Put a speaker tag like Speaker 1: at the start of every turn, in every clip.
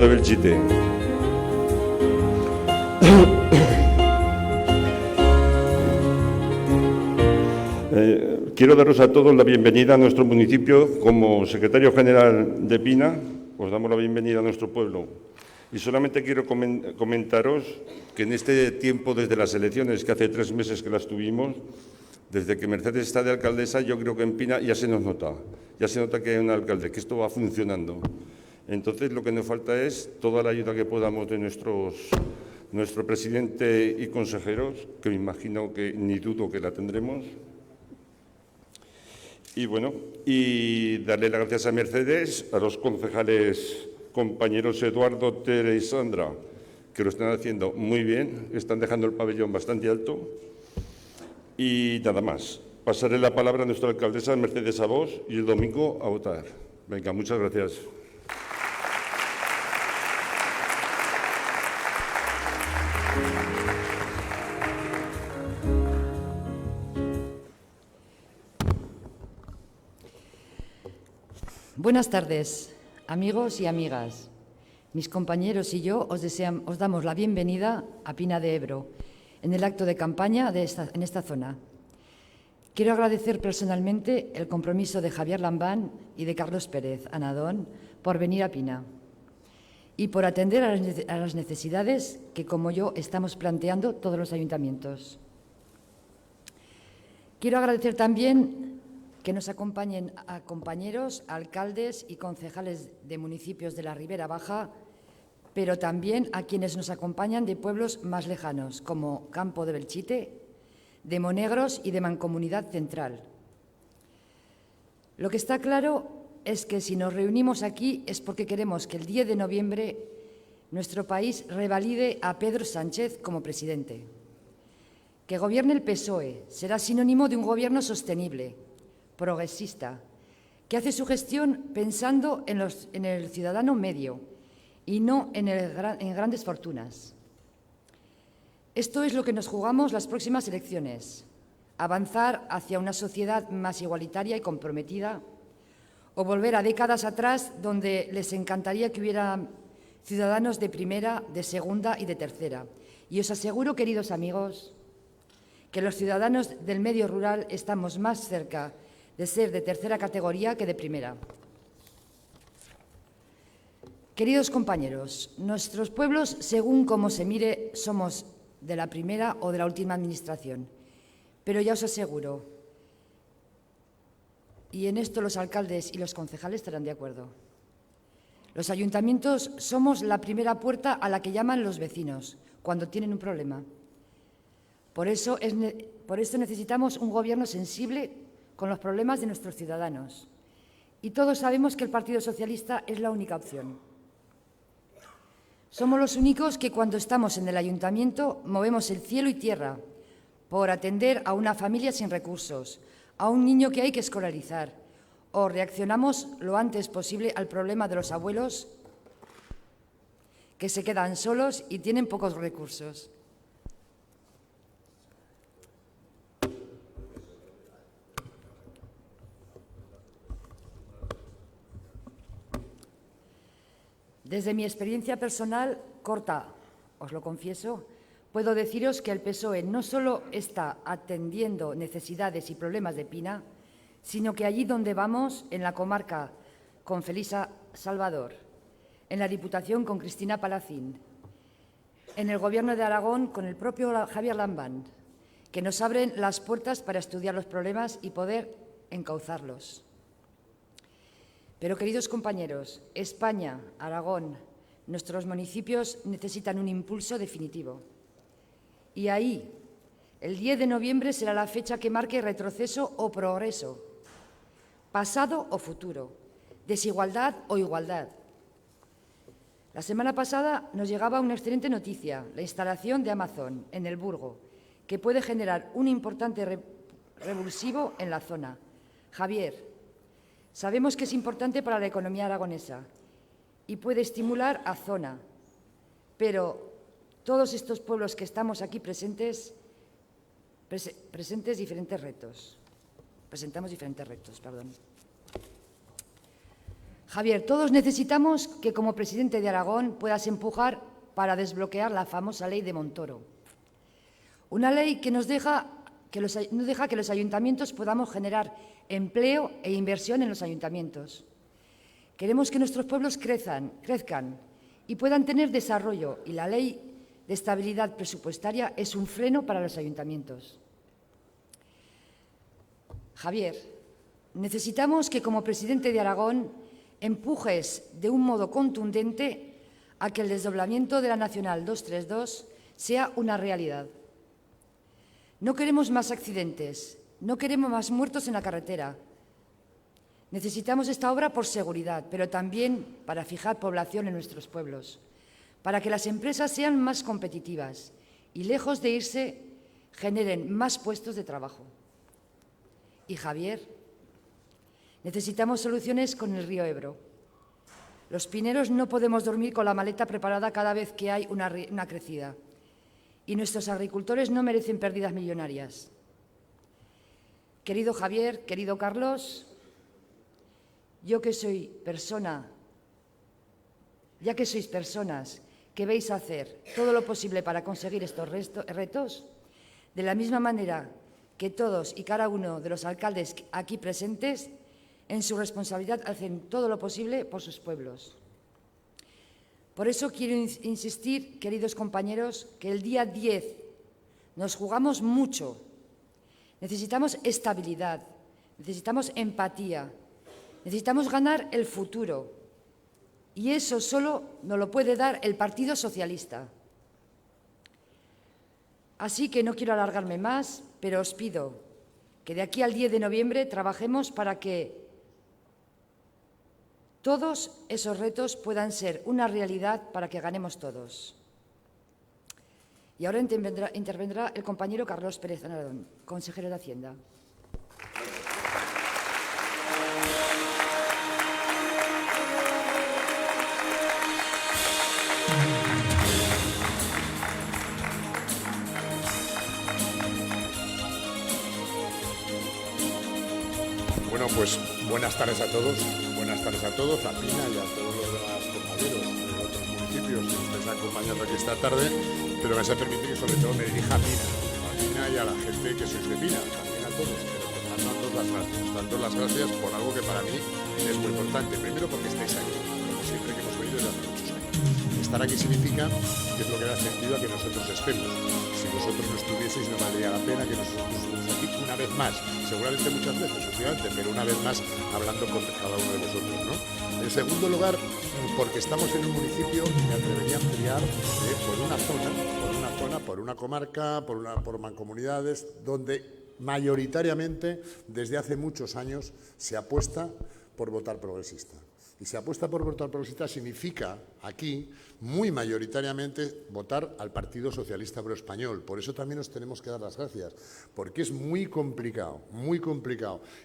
Speaker 1: de Belchite. Quiero daros a todos la bienvenida a nuestro municipio. Como secretario general de Pina, os damos la bienvenida a nuestro pueblo. Y solamente quiero comentaros que en este tiempo, desde las elecciones, que hace 3 meses que las tuvimos, desde que Mercedes está de alcaldesa, yo creo que en Pina ya se nos nota. Ya se nota que hay un alcalde, que esto va funcionando. Entonces, lo que nos falta es toda la ayuda que podamos de nuestro presidente y consejeros, que me imagino que ni dudo que la tendremos. Y bueno, y darle las gracias a Mercedes, a los concejales compañeros Eduardo, Tere y Sandra, que lo están haciendo muy bien, están dejando el pabellón bastante alto. Y nada más, pasaré la palabra a nuestra alcaldesa Mercedes Abós y el domingo a votar. Venga, muchas gracias.
Speaker 2: Buenas tardes, amigos y amigas. Mis compañeros y yo os damos la bienvenida a Pina de Ebro, en el acto de campaña en esta zona. Quiero agradecer personalmente el compromiso de Javier Lambán y de Carlos Pérez Anadón por venir a Pina y por atender a las necesidades que, como yo, estamos planteando todos los ayuntamientos. Quiero agradecer también que nos acompañen a compañeros, alcaldes y concejales de municipios de la Ribera Baja, pero también a quienes nos acompañan de pueblos más lejanos, como Campo de Belchite, de Monegros y de Mancomunidad Central. Lo que está claro es que si nos reunimos aquí es porque queremos que el 10 de noviembre nuestro país revalide a Pedro Sánchez como presidente. Que gobierne el PSOE será sinónimo de un gobierno sostenible, progresista, que hace su gestión pensando en el ciudadano medio y no en grandes fortunas. Esto es lo que nos jugamos las próximas elecciones: avanzar hacia una sociedad más igualitaria y comprometida, o volver a décadas atrás donde les encantaría que hubiera ciudadanos de primera, de segunda y de tercera. Y os aseguro, queridos amigos, que los ciudadanos del medio rural estamos más cerca de ser de tercera categoría que de primera. Queridos compañeros, nuestros pueblos, según cómo se mire, somos de la primera o de la última administración. Pero ya os aseguro, y en esto los alcaldes y los concejales estarán de acuerdo, los ayuntamientos somos la primera puerta a la que llaman los vecinos cuando tienen un problema. Por eso necesitamos un gobierno sensible con los problemas de nuestros ciudadanos. Y todos sabemos que el Partido Socialista es la única opción. Somos los únicos que, cuando estamos en el ayuntamiento, movemos el cielo y tierra por atender a una familia sin recursos, a un niño que hay que escolarizar, o reaccionamos lo antes posible al problema de los abuelos que se quedan solos y tienen pocos recursos. Desde mi experiencia personal, corta, os lo confieso, puedo deciros que el PSOE no solo está atendiendo necesidades y problemas de Pina, sino que allí donde vamos, en la comarca con Felisa Salvador, en la Diputación con Cristina Palacín, en el Gobierno de Aragón con el propio Javier Lambán, que nos abren las puertas para estudiar los problemas y poder encauzarlos. Pero, queridos compañeros, España, Aragón, nuestros municipios necesitan un impulso definitivo. Y ahí, el 10 de noviembre será la fecha que marque retroceso o progreso, pasado o futuro, desigualdad o igualdad. La semana pasada nos llegaba una excelente noticia: la instalación de Amazon en El Burgo, que puede generar un importante revulsivo en la zona. Javier, sabemos que es importante para la economía aragonesa y puede estimular a zona, pero todos estos pueblos que estamos aquí presentamos diferentes retos. Javier, todos necesitamos que como presidente de Aragón puedas empujar para desbloquear la famosa ley de Montoro. Una ley que no deja que los ayuntamientos podamos generar empleo e inversión en los ayuntamientos. Queremos que nuestros pueblos crezcan y puedan tener desarrollo, y la Ley de Estabilidad Presupuestaria es un freno para los ayuntamientos. Javier, necesitamos que como presidente de Aragón empujes de un modo contundente a que el desdoblamiento de la Nacional 232 sea una realidad. No queremos más accidentes, no queremos más muertos en la carretera. Necesitamos esta obra por seguridad, pero también para fijar población en nuestros pueblos, para que las empresas sean más competitivas y, lejos de irse, generen más puestos de trabajo. Y Javier, necesitamos soluciones con el río Ebro. Los pineros no podemos dormir con la maleta preparada cada vez que hay una crecida. Y nuestros agricultores no merecen pérdidas millonarias. Querido Javier, querido Carlos, ya que sois personas que vais a hacer todo lo posible para conseguir estos retos, de la misma manera que todos y cada uno de los alcaldes aquí presentes, en su responsabilidad hacen todo lo posible por sus pueblos. Por eso quiero insistir, queridos compañeros, que el día 10 nos jugamos mucho. Necesitamos estabilidad, necesitamos empatía, necesitamos ganar el futuro. Y eso solo nos lo puede dar el Partido Socialista. Así que no quiero alargarme más, pero os pido que de aquí al 10 de noviembre trabajemos para que todos esos retos puedan ser una realidad para que ganemos todos. Y ahora intervendrá el compañero Carlos Pérez Anadón, consejero de Hacienda.
Speaker 3: Bueno, pues buenas tardes a todos. Buenas tardes a todos, a Pina y a todos los demás compañeros de otros municipios que nos estáis acompañando aquí esta tarde, pero me se permite que sobre todo me dirija a Pina y a la gente que sois de Pina, también a todos, pero dando las gracias por algo que para mí es muy importante. Primero porque estáis aquí, como siempre que hemos venido desde hace muchos años. Estar aquí significa que es lo que da sentido a que nosotros estemos. Si vosotros no estuvieseis no valdría la pena que nosotros estuviésemos aquí una vez más, seguramente muchas veces, últimamente, pero una vez más hablando con cada uno de vosotros, ¿no? En segundo lugar, porque estamos en un municipio, me atrevería a ampliar por una comarca, por mancomunidades, donde mayoritariamente desde hace muchos años se apuesta por votar progresista. Y se apuesta por votar progresista significa aquí, muy mayoritariamente, votar al Partido Socialista Obrero Español. Por eso también os tenemos que dar las gracias, porque es muy complicado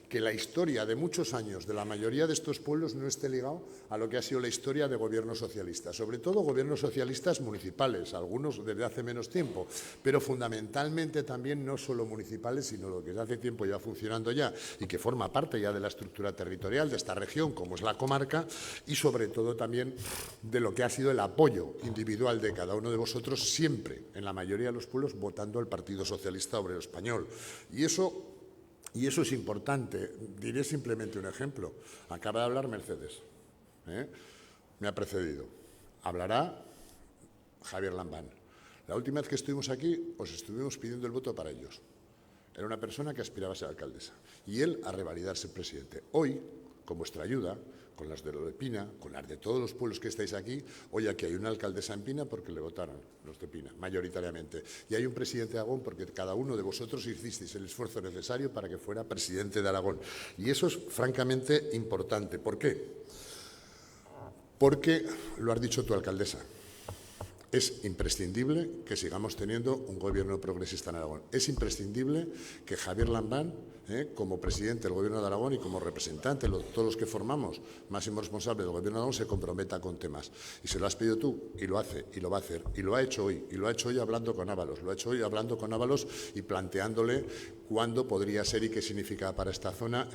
Speaker 3: que la historia de muchos años de la mayoría de estos pueblos no esté ligado a lo que ha sido la historia de gobiernos socialistas, sobre todo gobiernos socialistas municipales, algunos desde hace menos tiempo, pero fundamentalmente también no solo municipales, sino lo que desde hace tiempo lleva funcionando ya y que forma parte ya de la estructura territorial de esta región, como es la comarca, y sobre todo también de lo que ha sido el apoyo individual de cada uno de vosotros siempre, en la mayoría de los pueblos, votando al Partido Socialista Obrero Español. Y eso es importante. Diré simplemente un ejemplo. Acaba de hablar Mercedes, me ha precedido. Hablará Javier Lambán. La última vez que estuvimos aquí, os estuvimos pidiendo el voto para ellos. Era una persona que aspiraba a ser alcaldesa y él a revalidarse presidente. Hoy, con vuestra ayuda, con las de Pina, con las de todos los pueblos que estáis aquí, hoy aquí hay una alcaldesa en Pina porque le votaron los de Pina, mayoritariamente. Y hay un presidente de Aragón porque cada uno de vosotros hicisteis el esfuerzo necesario para que fuera presidente de Aragón. Y eso es francamente importante. ¿Por qué? Porque, lo has dicho tu alcaldesa, es imprescindible que sigamos teniendo un gobierno progresista en Aragón. Es imprescindible que Javier Lambán, como presidente del Gobierno de Aragón y como representante, todos los que formamos, máximo responsable del Gobierno de Aragón, se comprometa con temas. Y se lo has pedido tú, y lo hace, y lo va a hacer, y lo ha hecho hoy, y lo ha hecho hoy hablando con Ábalos, y planteándole cuándo podría ser y qué significa para esta zona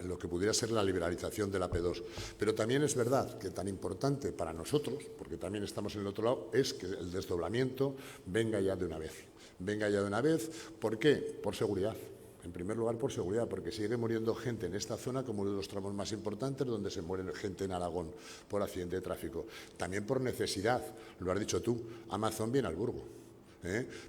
Speaker 3: lo que pudiera ser la liberalización de la P2. Pero también es verdad que tan importante para nosotros, porque también estamos en el otro lado, es que el desdoblamiento venga ya de una vez. Venga ya de una vez. ¿Por qué? Por seguridad. En primer lugar, por seguridad, porque sigue muriendo gente en esta zona como uno de los tramos más importantes donde se muere gente en Aragón por accidente de tráfico. También por necesidad, lo has dicho tú, Amazon viene al Burgo,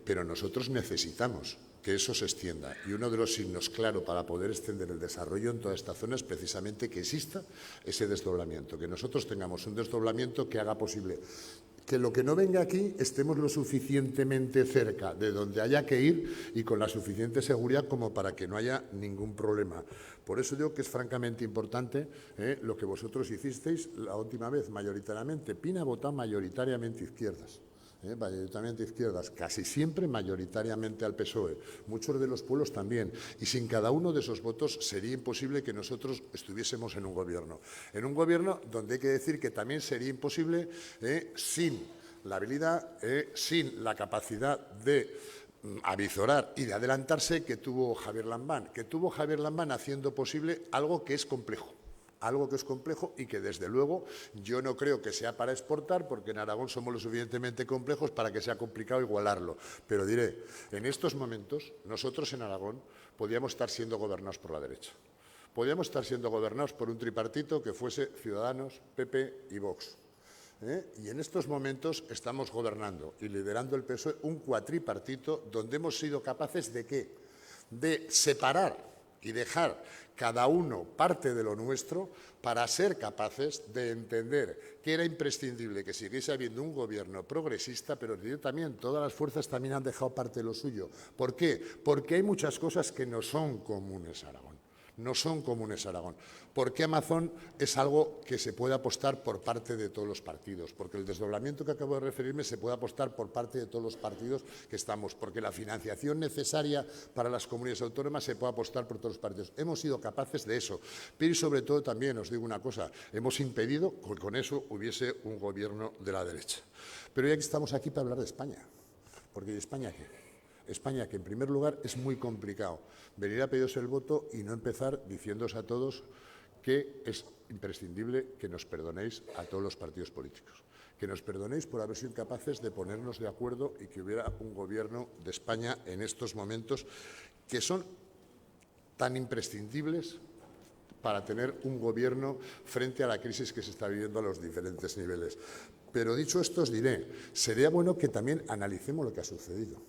Speaker 3: pero nosotros necesitamos que eso se extienda. Y uno de los signos claros para poder extender el desarrollo en toda esta zona es precisamente que exista ese desdoblamiento, que nosotros tengamos un desdoblamiento que haga posible que lo que no venga aquí estemos lo suficientemente cerca de donde haya que ir y con la suficiente seguridad como para que no haya ningún problema. Por eso digo que es francamente importante lo que vosotros hicisteis la última vez, mayoritariamente. Pina ha votado mayoritariamente izquierdas. Mayoritariamente izquierdas, casi siempre mayoritariamente al PSOE, muchos de los pueblos también, y sin cada uno de esos votos sería imposible que nosotros estuviésemos en un gobierno donde hay que decir que también sería imposible sin la habilidad, sin la capacidad de avizorar y de adelantarse que tuvo Javier Lambán haciendo posible algo que es complejo. Y que, desde luego, yo no creo que sea para exportar, porque en Aragón somos lo suficientemente complejos para que sea complicado igualarlo. Pero diré, en estos momentos, nosotros en Aragón podíamos estar siendo gobernados por la derecha. Podíamos estar siendo gobernados por un tripartito que fuese Ciudadanos, PP y Vox. Y en estos momentos estamos gobernando y liderando el PSOE un cuatripartito donde hemos sido capaces ¿de qué? De separar y dejar cada uno parte de lo nuestro para ser capaces de entender que era imprescindible que siguiese habiendo un gobierno progresista, pero también todas las fuerzas también han dejado parte de lo suyo. ¿Por qué? Porque hay muchas cosas que no son comunes a Aragón. Porque Amazon es algo que se puede apostar por parte de todos los partidos, porque el desdoblamiento que acabo de referirme se puede apostar por parte de todos los partidos que estamos, porque la financiación necesaria para las comunidades autónomas se puede apostar por todos los partidos. Hemos sido capaces de eso, pero y sobre todo también os digo una cosa, hemos impedido que con eso hubiese un gobierno de la derecha. Pero ya que estamos aquí para hablar de España, porque ¿de España qué? España, que en primer lugar es muy complicado venir a pediros el voto y no empezar diciéndoos a todos que es imprescindible que nos perdonéis a todos los partidos políticos, que nos perdonéis por haber sido incapaces de ponernos de acuerdo y que hubiera un gobierno de España en estos momentos que son tan imprescindibles para tener un gobierno frente a la crisis que se está viviendo a los diferentes niveles. Pero dicho esto os diré, sería bueno que también analicemos lo que ha sucedido.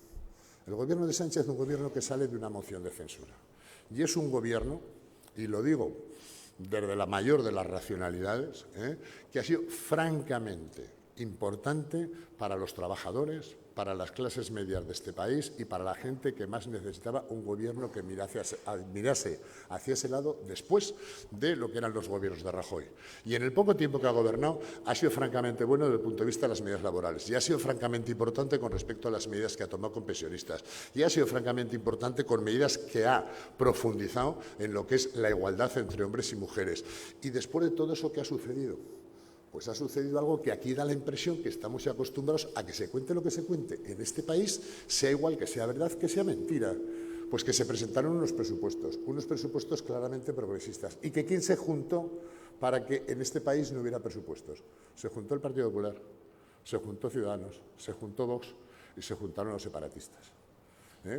Speaker 3: El gobierno de Sánchez es un gobierno que sale de una moción de censura. Y es un gobierno, y lo digo desde la mayor de las racionalidades, que ha sido francamente importante para los trabajadores, para las clases medias de este país y para la gente que más necesitaba un gobierno que mirase hacia ese lado después de lo que eran los gobiernos de Rajoy. Y en el poco tiempo que ha gobernado ha sido francamente bueno desde el punto de vista de las medidas laborales y ha sido francamente importante con respecto a las medidas que ha tomado con pensionistas y ha sido francamente importante con medidas que ha profundizado en lo que es la igualdad entre hombres y mujeres. Y después de todo eso, ¿qué ha sucedido? Pues ha sucedido algo que aquí da la impresión que estamos acostumbrados a que se cuente lo que se cuente en este país, sea igual que sea verdad, que sea mentira. Pues que se presentaron unos presupuestos claramente progresistas. ¿Y que quién se juntó para que en este país no hubiera presupuestos? Se juntó el Partido Popular, se juntó Ciudadanos, se juntó Vox y se juntaron los separatistas.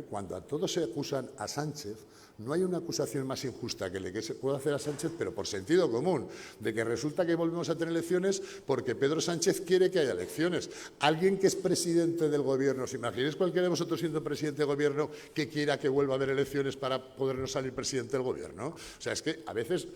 Speaker 3: Cuando a todos se acusan a Sánchez, no hay una acusación más injusta que le que se puede hacer a Sánchez, pero por sentido común, de que resulta que volvemos a tener elecciones porque Pedro Sánchez quiere que haya elecciones. Alguien que es presidente del gobierno, ¿os imagináis cualquiera de vosotros siendo presidente del gobierno que quiera que vuelva a haber elecciones para podernos salir presidente del gobierno? O sea, es que a veces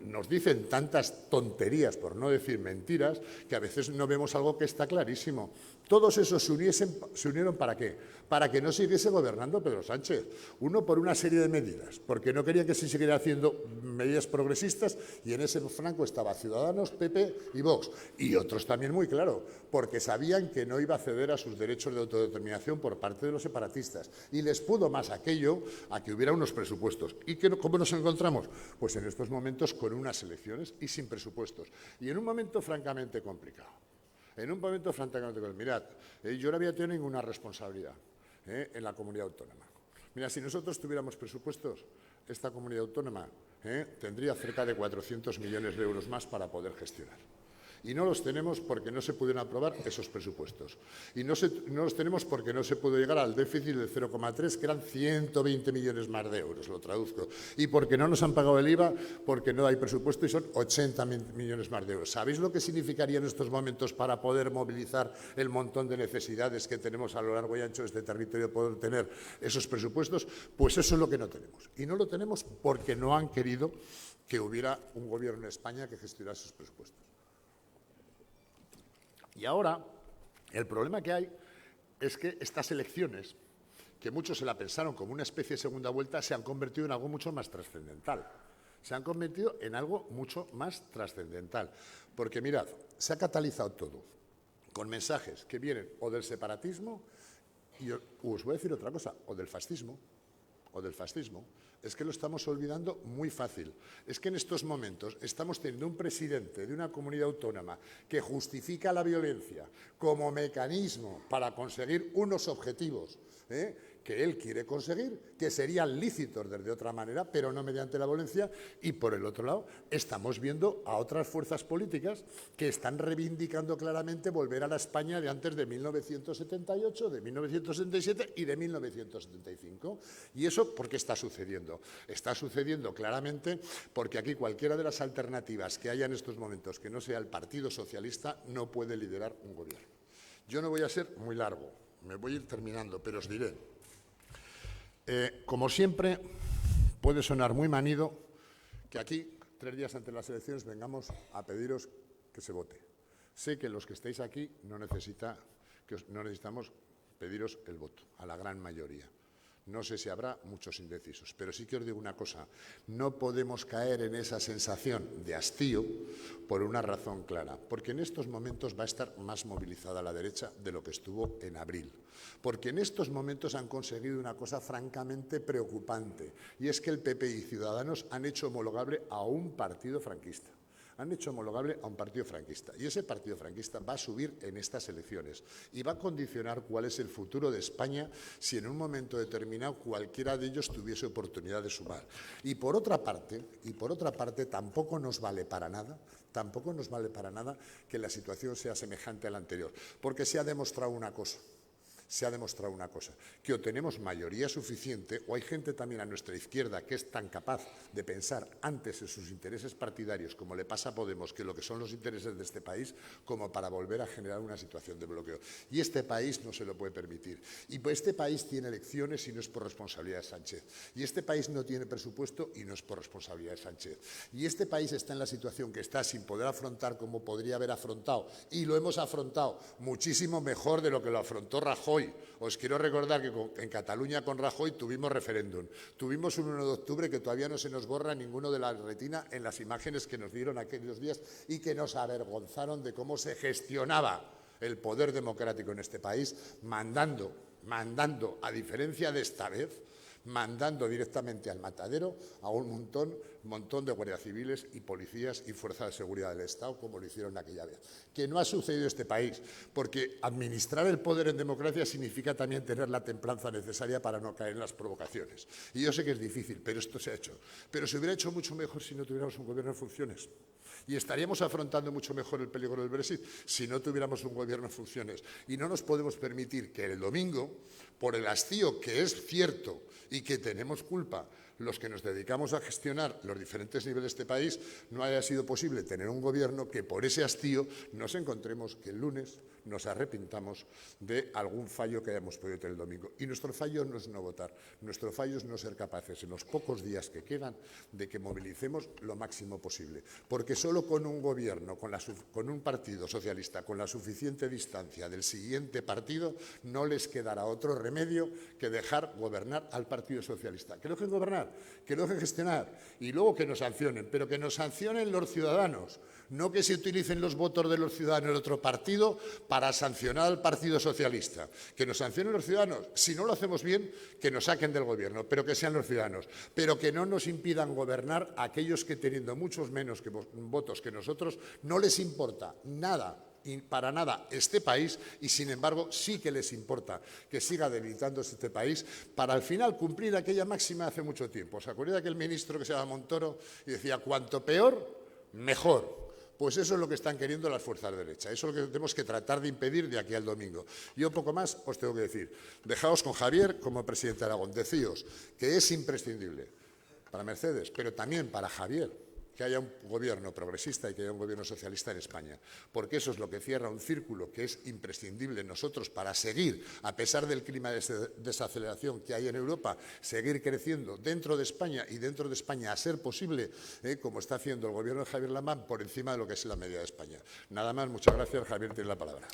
Speaker 3: nos dicen tantas tonterías, por no decir mentiras, que a veces no vemos algo que está clarísimo. Todos esos se unieron ¿para qué? Para que no siguiese gobernando gobernando Pedro Sánchez. Uno por una serie de medidas, porque no quería que se siguiera haciendo medidas progresistas, y en ese flanco estaba Ciudadanos, PP y Vox. Y otros también muy claro, porque sabían que no iba a ceder a sus derechos de autodeterminación por parte de los separatistas. Y les pudo más aquello a que hubiera unos presupuestos. ¿Y cómo nos encontramos? Pues en estos momentos con unas elecciones y sin presupuestos. Y en un momento francamente complicado. Mirad, yo no había tenido ninguna responsabilidad en la comunidad autónoma. Mira, si nosotros tuviéramos presupuestos, esta comunidad autónoma tendría cerca de 400 millones de euros más para poder gestionar. Y no los tenemos porque no se pudieron aprobar esos presupuestos. Y no los tenemos porque no se pudo llegar al déficit del 0,3, que eran 120 millones más de euros, lo traduzco. Y porque no nos han pagado el IVA, porque no hay presupuesto y son 80 millones más de euros. ¿Sabéis lo que significaría en estos momentos para poder movilizar el montón de necesidades que tenemos a lo largo y ancho de este territorio, poder tener esos presupuestos? Pues eso es lo que no tenemos. Y no lo tenemos porque no han querido que hubiera un gobierno en España que gestionase esos presupuestos. Y ahora, el problema que hay es que estas elecciones, que muchos se la pensaron como una especie de segunda vuelta, se han convertido en algo mucho más trascendental. Porque mirad, se ha catalizado todo con mensajes que vienen o del separatismo y os voy a decir otra cosa, o del fascismo. Es que lo estamos olvidando muy fácil. Es que en estos momentos estamos teniendo un presidente de una comunidad autónoma que justifica la violencia como mecanismo para conseguir unos objetivos que él quiere conseguir, que serían lícitos desde otra manera, pero no mediante la violencia. Y por el otro lado, estamos viendo a otras fuerzas políticas que están reivindicando claramente volver a la España de antes de 1978, de 1977 y de 1975. ¿Y eso por qué está sucediendo? Está sucediendo claramente porque aquí cualquiera de las alternativas que haya en estos momentos que no sea el Partido Socialista no puede liderar un gobierno. Yo no voy a ser muy largo, me voy a ir terminando, pero os diré. Como siempre, puede sonar muy manido que aquí, 3 días antes de las elecciones, vengamos a pediros que se vote. Sé que los que estáis aquí no necesitamos pediros el voto, a la gran mayoría. No sé si habrá muchos indecisos, pero sí que os digo una cosa, no podemos caer en esa sensación de hastío por una razón clara, porque en estos momentos va a estar más movilizada la derecha de lo que estuvo en abril, porque en estos momentos han conseguido una cosa francamente preocupante, y es que el PP y Ciudadanos han hecho homologable a un partido franquista. Y ese partido franquista va a subir en estas elecciones y va a condicionar cuál es el futuro de España si en un momento determinado cualquiera de ellos tuviese oportunidad de sumar. Y por otra parte, tampoco nos vale para nada que la situación sea semejante a la anterior, porque se ha demostrado una cosa, que o tenemos mayoría suficiente o hay gente también a nuestra izquierda que es tan capaz de pensar antes en sus intereses partidarios, como le pasa a Podemos, que lo que son los intereses de este país, como para volver a generar una situación de bloqueo. Y este país no se lo puede permitir. Y este país tiene elecciones y no es por responsabilidad de Sánchez. Y este país no tiene presupuesto y no es por responsabilidad de Sánchez. Y este país está en la situación que está sin poder afrontar como podría haber afrontado. Y lo hemos afrontado muchísimo mejor de lo que lo afrontó Rajoy. Os quiero recordar que en Cataluña con Rajoy tuvimos referéndum. Tuvimos un 1 de octubre que todavía no se nos borra ninguno de la retina en las imágenes que nos dieron aquellos días y que nos avergonzaron de cómo se gestionaba el poder democrático en este país, mandando, a diferencia de esta vez, mandando directamente al matadero a un montón de guardias civiles y policías y fuerzas de seguridad del Estado, como lo hicieron aquella vez. Que no ha sucedido en este país, porque administrar el poder en democracia significa también tener la templanza necesaria para no caer en las provocaciones. Y yo sé que es difícil, pero esto se ha hecho. Pero se hubiera hecho mucho mejor si no tuviéramos un gobierno en funciones. Y estaríamos afrontando mucho mejor el peligro del Brexit si no tuviéramos un gobierno en funciones. Y no nos podemos permitir que el domingo, por el hastío que es cierto y que tenemos culpa los que nos dedicamos a gestionar los diferentes niveles de este país, no haya sido posible tener un gobierno que por ese hastío nos encontremos que el lunes nos arrepintamos de algún fallo que hayamos podido tener el domingo. Y nuestro fallo no es no votar, nuestro fallo es no ser capaces en los pocos días que quedan de que movilicemos lo máximo posible. Porque solo con un gobierno, con un partido socialista, con la suficiente distancia del siguiente partido, no les quedará otro remedio que dejar gobernar al Partido Socialista. Que lo dejen gobernar, que lo dejen gestionar y luego que nos sancionen, pero que nos sancionen los ciudadanos, no que se utilicen los votos de los ciudadanos de otro partido para sancionar al Partido Socialista. Que nos sancionen los ciudadanos. Si no lo hacemos bien, que nos saquen del gobierno, pero que sean los ciudadanos. Pero que no nos impidan gobernar a aquellos que, teniendo muchos menos votos que nosotros, no les importa nada, para nada, este país, y sin embargo sí que les importa que siga debilitándose este país para al final cumplir aquella máxima hace mucho tiempo. ¿Os acuerdan de aquel ministro que se llama Montoro y decía cuanto peor, mejor? Pues eso es lo que están queriendo las fuerzas derechas. Eso es lo que tenemos que tratar de impedir de aquí al domingo. Yo poco más os tengo que decir. Dejaos con Javier como presidente de Aragón. Decíos que es imprescindible para Mercedes, pero también para Javier, que haya un gobierno progresista y que haya un gobierno socialista en España, porque eso es lo que cierra un círculo que es imprescindible nosotros para seguir, a pesar del clima de desaceleración que hay en Europa, seguir creciendo dentro de España y dentro de España, a ser posible, como está haciendo el gobierno de Javier Lamán, por encima de lo que es la media de España. Nada más, muchas gracias. Javier tiene la palabra.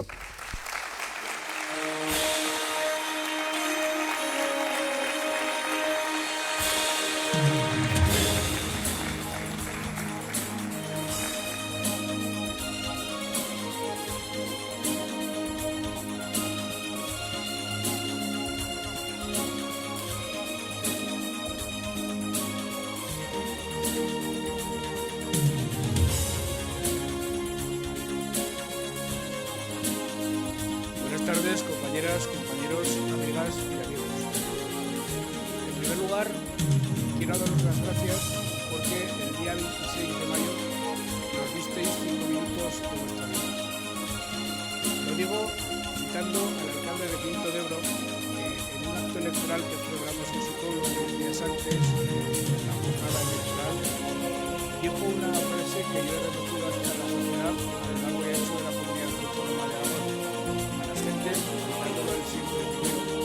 Speaker 4: Buenas tardes, compañeras, compañeros, amigas y amigos. En primer lugar, quiero daros las gracias porque el día 26 de mayo nos disteis 5 minutos de vuestra vida. Lo digo citando al alcalde de Quinto de Ebro, que en un acto electoral que celebramos en su pueblo unos días antes de la jornada electoral, dijo una frase que yo he repetido hasta la sociedad a lo largo y ancho de la comunidad autónoma de Aragón. Dándolo el siempre primero.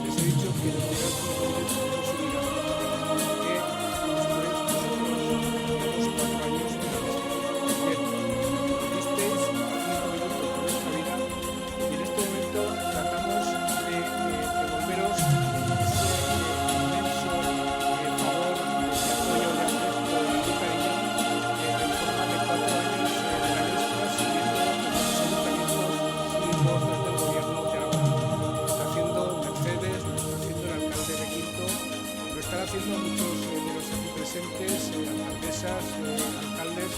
Speaker 4: Les he dicho que de momento no su vida, que después nosotros llevamos 4 años en la disteis 5 minutos de nuestra vida y en este momento tratamos de devolveros ese inmenso favor, de apoyo, de afecto y de cariño en forma de 4 años de la nuestra, siguiendo los ayuntamientos, desde el gobierno de Aragón. Lo está haciendo Mercedes, lo está haciendo el alcalde de Quinto, lo están haciendo muchos de los aquí presentes, alcaldesas, alcaldes,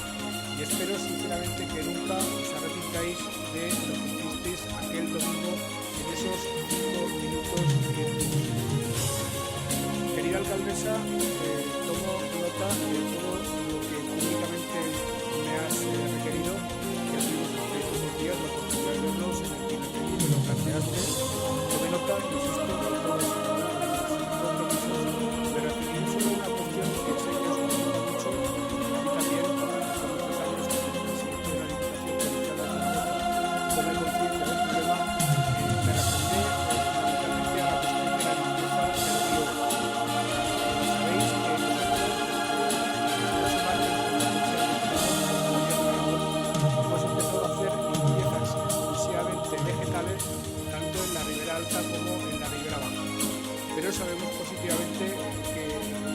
Speaker 4: y espero sinceramente que nunca os arrepientáis de lo que hicisteis aquel domingo en esos 5 minutos que Querida alcaldesa, tomo nota de todo lo que públicamente me has requerido, que ha sido unos días la oportunidad de verlos en el primer medio que lo planteaste. Tomé nota, insisto, de todos los compromisos. Me referiré solo a una cuestión que sé que os preocupa mucho, y a mí también, por muchos años como presidente de la Diputación Provincial de Alicante, tomé conciencia del problema y me referiré fundamentalmente a la cuestión de la limpieza del río. Sabéis que nosotros, después de más de 50 años hemos empezado a hacer limpiezas exclusivamente vegetales, tanto en la ribera alta como en la ribera baja. Pero sabemos positivamente que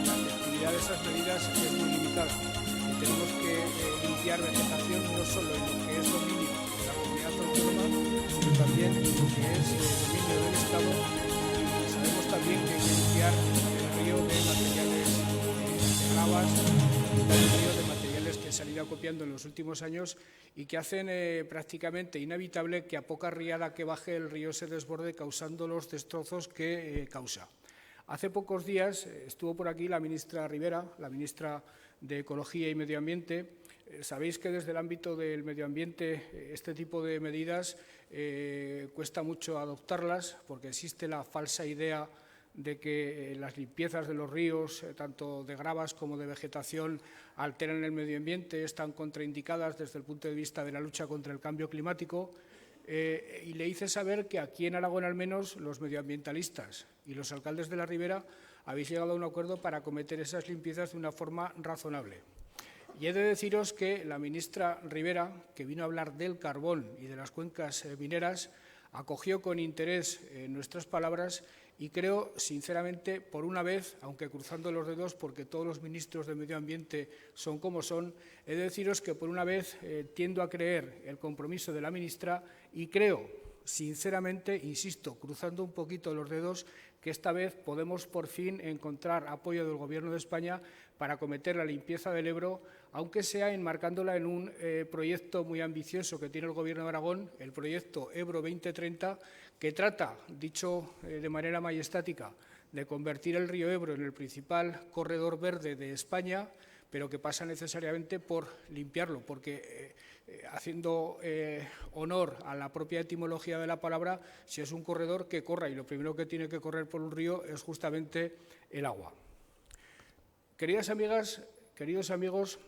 Speaker 4: la efectividad de esas medidas es muy limitada y tenemos que limpiar vegetación no solo en lo que es dominio de la comunidad autónoma, sino también en lo que es dominio del Estado. Y sabemos también que hay que limpiar el río de materiales de gravas, el río de materiales que se han ido acopiando en los últimos años y que hacen prácticamente inevitable que a poca riada que baje el río se desborde, causando los destrozos que causa. Hace pocos días estuvo por aquí la ministra Ribera, la ministra de Ecología y Medio Ambiente. Sabéis que desde el ámbito del medio ambiente este tipo de medidas cuesta mucho adoptarlas porque existe la falsa idea de que las limpiezas de los ríos, tanto de gravas como de vegetación, alteran el medio ambiente, están contraindicadas desde el punto de vista de la lucha contra el cambio climático. y le hice saber que aquí en Aragón, al menos, los medioambientalistas y los alcaldes de la Ribera habéis llegado a un acuerdo para acometer esas limpiezas de una forma razonable. Y he de deciros que la ministra Ribera, que vino a hablar del carbón y de las cuencas mineras, acogió con interés nuestras palabras y creo, sinceramente, por una vez, aunque cruzando los dedos porque todos los ministros de Medio Ambiente son como son, he de deciros que por una vez tiendo a creer el compromiso de la ministra y creo, sinceramente, insisto, cruzando un poquito los dedos, que esta vez podemos por fin encontrar apoyo del Gobierno de España para acometer la limpieza del Ebro, aunque sea enmarcándola en un proyecto muy ambicioso que tiene el Gobierno de Aragón, el proyecto Ebro 2030, que trata, dicho de manera majestática, de convertir el río Ebro en el principal corredor verde de España, pero que pasa necesariamente por limpiarlo, porque haciendo honor a la propia etimología de la palabra, si es un corredor que corra y lo primero que tiene que correr por un río es justamente el agua. Queridas amigas, queridos amigos,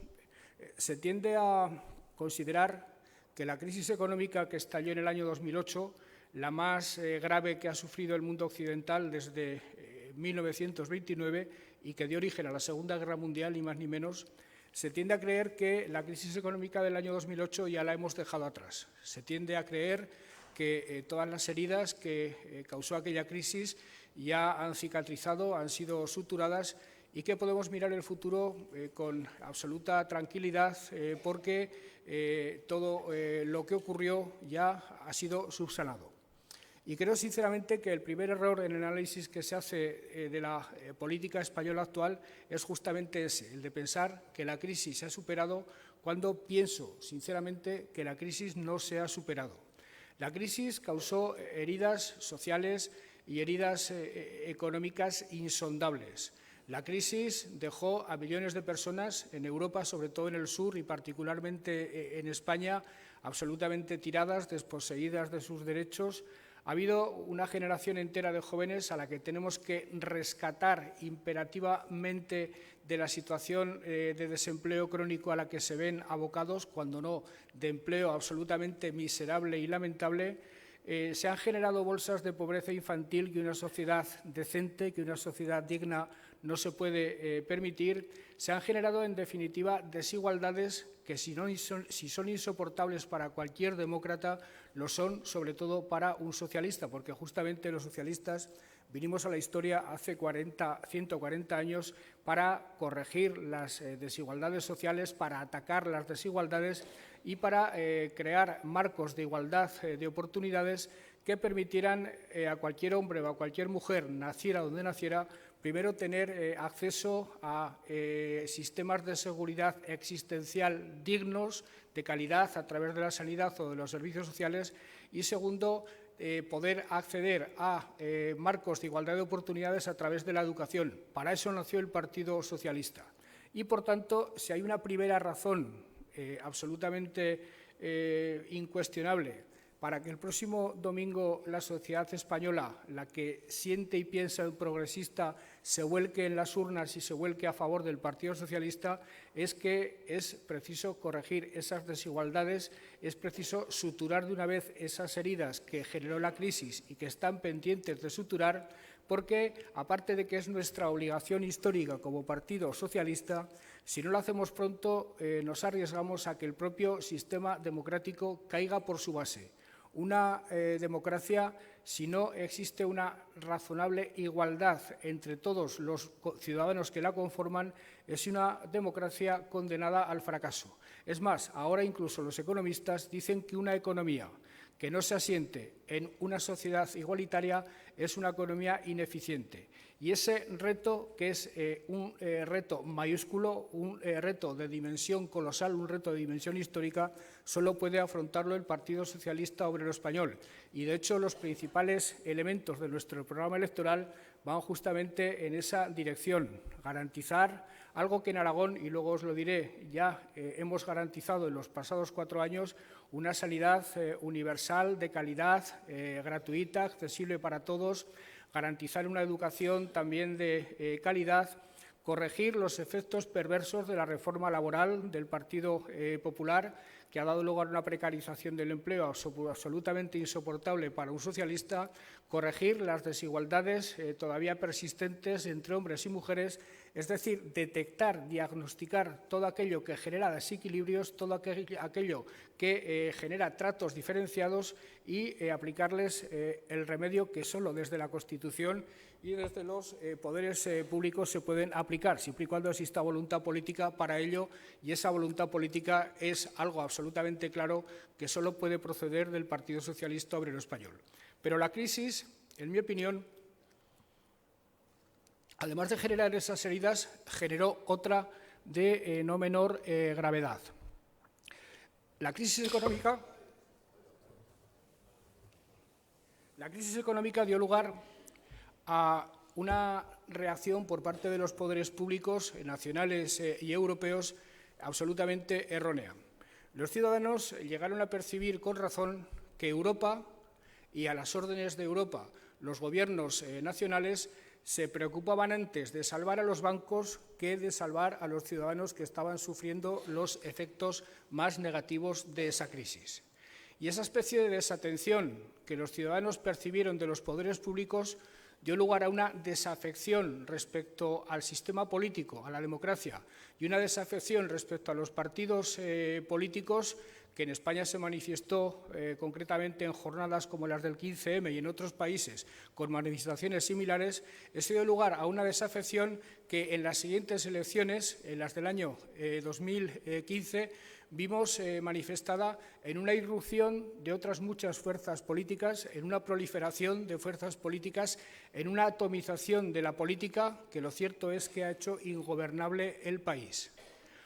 Speaker 4: se tiende a considerar que la crisis económica que estalló en el año 2008, la más grave que ha sufrido el mundo occidental desde 1929 y que dio origen a la Segunda Guerra Mundial, ni más ni menos, se tiende a creer que la crisis económica del año 2008 ya la hemos dejado atrás. Se tiende a creer que todas las heridas que causó aquella crisis ya han cicatrizado, han sido suturadas y que podemos mirar el futuro con absoluta tranquilidad porque todo lo que ocurrió ya ha sido subsanado. Y creo sinceramente que el primer error en el análisis que se hace de la política española actual es justamente ese, el de pensar que la crisis se ha superado cuando pienso sinceramente que la crisis no se ha superado. La crisis causó heridas sociales y heridas económicas insondables. La crisis dejó a millones de personas en Europa, sobre todo en el sur y particularmente en España, absolutamente tiradas, desposeídas de sus derechos. Ha habido una generación entera de jóvenes a la que tenemos que rescatar imperativamente de la situación de desempleo crónico a la que se ven abocados, cuando no de empleo absolutamente miserable y lamentable. Se han generado bolsas de pobreza infantil que una sociedad decente, que una sociedad digna no se puede permitir. Se han generado, en definitiva, desigualdades que si son insoportables para cualquier demócrata, lo son sobre todo para un socialista, porque justamente los socialistas vinimos a la historia hace 140 años para corregir las desigualdades sociales, para atacar las desigualdades y para crear marcos de igualdad de oportunidades que permitieran a cualquier hombre o a cualquier mujer, naciera donde naciera, primero tener acceso a sistemas de seguridad existencial dignos, de calidad, a través de la sanidad o de los servicios sociales, y segundo, poder acceder a marcos de igualdad de oportunidades a través de la educación. Para eso nació el Partido Socialista. Y, por tanto, si hay una primera razón absolutamente incuestionable para que el próximo domingo la sociedad española, la que siente y piensa el progresista, se vuelque en las urnas y se vuelque a favor del Partido Socialista, es que es preciso corregir esas desigualdades, es preciso suturar de una vez esas heridas que generó la crisis y que están pendientes de suturar, porque, aparte de que es nuestra obligación histórica como Partido Socialista, si no lo hacemos pronto, nos arriesgamos a que el propio sistema democrático caiga por su base. Una democracia, si no existe una razonable igualdad entre todos los ciudadanos que la conforman, es una democracia condenada al fracaso. Es más, ahora incluso los economistas dicen que una economía que no se asiente en una sociedad igualitaria es una economía ineficiente. Y ese reto, que es un reto mayúsculo, un reto de dimensión colosal, un reto de dimensión histórica, solo puede afrontarlo el Partido Socialista Obrero Español. Y, de hecho, los principales elementos de nuestro programa electoral van justamente en esa dirección: garantizar algo que en Aragón, y luego os lo diré, ya hemos garantizado en los pasados 4 años, una sanidad universal, de calidad, gratuita, accesible para todos, garantizar una educación también de calidad, corregir los efectos perversos de la reforma laboral del Partido Popular, que ha dado lugar a una precarización del empleo absolutamente insoportable para un socialista, corregir las desigualdades todavía persistentes entre hombres y mujeres, es decir, detectar, diagnosticar todo aquello que genera desequilibrios, todo aquello que genera tratos diferenciados y aplicarles el remedio que solo desde la Constitución y desde los poderes públicos se pueden aplicar, siempre y cuando exista voluntad política para ello, y esa voluntad política es algo absolutamente claro que solo puede proceder del Partido Socialista Obrero Español. Pero la crisis, en mi opinión, además de generar esas heridas, generó otra de no menor gravedad. La crisis económica dio lugar a una reacción por parte de los poderes públicos nacionales y europeos absolutamente errónea. Los ciudadanos llegaron a percibir con razón que Europa y a las órdenes de Europa los gobiernos nacionales se preocupaban antes de salvar a los bancos que de salvar a los ciudadanos que estaban sufriendo los efectos más negativos de esa crisis. Y esa especie de desatención que los ciudadanos percibieron de los poderes públicos dio lugar a una desafección respecto al sistema político, a la democracia, y una desafección respecto a los partidos políticos que en España se manifestó concretamente en jornadas como las del 15M y en otros países con manifestaciones similares. Eso dio lugar a una desafección que en las siguientes elecciones, en las del año 2015, vimos manifestada en una irrupción de otras muchas fuerzas políticas, en una proliferación de fuerzas políticas, en una atomización de la política que lo cierto es que ha hecho ingobernable el país.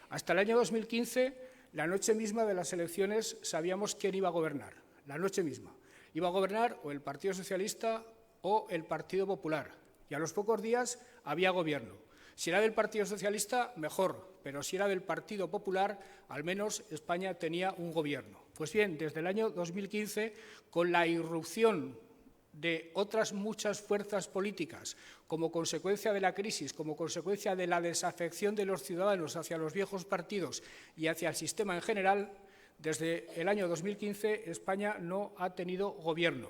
Speaker 4: Hasta el año 2015, la noche misma de las elecciones, sabíamos quién iba a gobernar. La noche misma. Iba a gobernar o el Partido Socialista o el Partido Popular. Y a los pocos días había gobierno. Si era del Partido Socialista, mejor, pero si era del Partido Popular, al menos España tenía un gobierno. Pues bien, desde el año 2015, con la irrupción de otras muchas fuerzas políticas, como consecuencia de la crisis, como consecuencia de la desafección de los ciudadanos hacia los viejos partidos y hacia el sistema en general, desde el año 2015 España no ha tenido gobierno.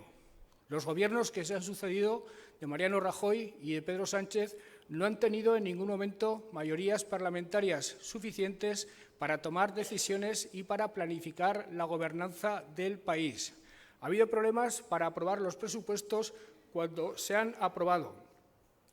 Speaker 4: Los gobiernos que se han sucedido de Mariano Rajoy y de Pedro Sánchez no han tenido en ningún momento mayorías parlamentarias suficientes para tomar decisiones y para planificar la gobernanza del país. Ha habido problemas para aprobar los presupuestos cuando se han aprobado.